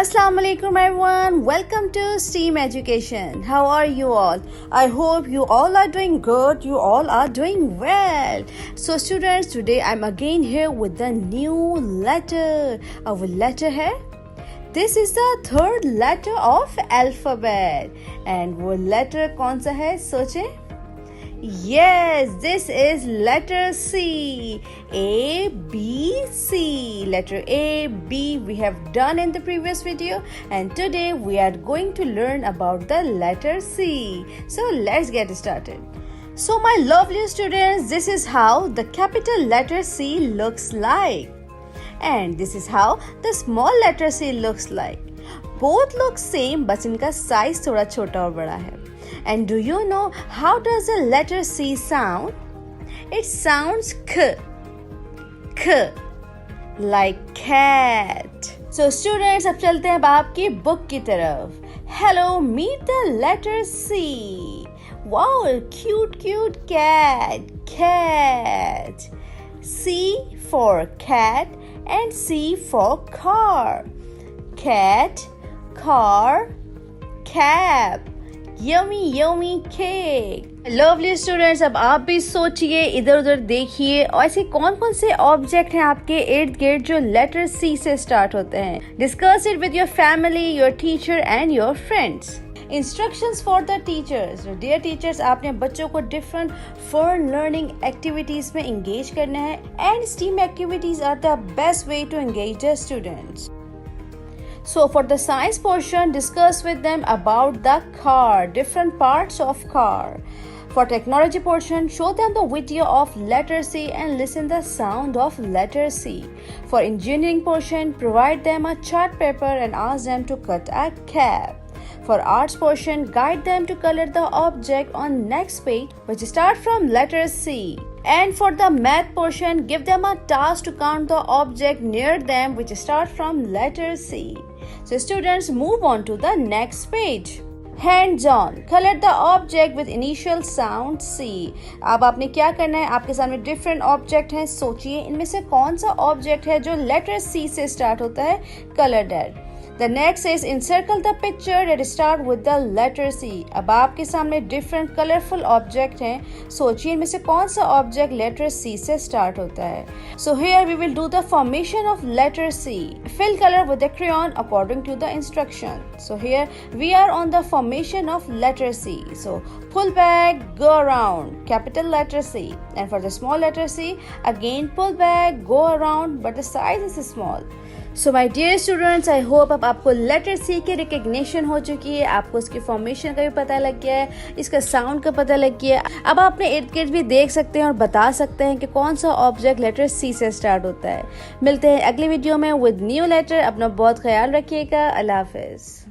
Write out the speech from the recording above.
Assalamu alaikum everyone, welcome to STEAM Education. How are you all? I hope you all are doing good, you all are doing well. So students, today I'm again here with the new letter. Our letter hai, this is the third letter of alphabet. And वो letter कौन सा है सोचें? Yes, this is letter C. A, B, C. Letter A, B we have done in the previous video, and today we are going to learn about the letter C. So let's get started. So my lovely students, this is how the capital letter C looks like. And this is how the small letter C looks like. Both look same, but इनका size थोड़ा छोटा और बड़ा है. And do you know how does the letter C sound? It sounds k, like cat. So students, अब चलते हैं अब आपकी book की तरफ. Hello, meet the letter C. Wow, cute cat. C for cat and C for car. Cat, car, cap. Yummy cake. Lovely students, अब आप भी सोचिए, इधर उधर देखिए, और ऐसे कौन कौन से ऑब्जेक्ट हैं आपके इर्द गिर्द जो लेटर सी से स्टार्ट होते हैं. Discuss it with your family, your teacher and your friends. Instructions for the teachers. Dear teachers, आपने बच्चों को डिफरेंट फन लर्निंग एक्टिविटीज में एंगेज करना है, and STEAM activities are the best way to engage the students. So for the science portion, discuss with them about the car, different parts of car. For technology portion, show them the video of letter C and listen the sound of letter C. For engineering portion, provide them a chart paper and ask them to cut a cap. For arts portion, guide them to color the object on next page, which start from letter C. And for the math portion, give them a task to count the object near them, which start from letter C. So students, move on to the next page. Hands on. Color the object with initial sound C. अब आपने क्या करना है, आपके सामने different object हैं, सोचिए इनमें से कौन सा object है जो letter C से start होता है. Color that. The next is encircle the picture that start with the letter C. अब आपके सामने different colorful object हैं, सोचिए इनमें से कौन सा object letter C से start होता है. So here we will do the formation of letter C. Fill color with the crayon according to the instruction. So here we are on the formation of letter C. So pull back, go around, capital letter C. And for the small letter C, again pull back, go around, but the size is small. So my dear students, I hope अब आपको letter सी की recognition हो चुकी है, आपको उसकी formation का भी पता लग गया है, इसका साउंड का पता लग गया है. अब आप अपने इर्द गिर्द भी देख सकते हैं और बता सकते हैं कि कौन सा ऑब्जेक्ट लेटर सी से स्टार्ट होता है. मिलते हैं अगली वीडियो में विद न्यू लेटर. अपना बहुत ख्याल रखिएगा. अल्लाह हाफिज.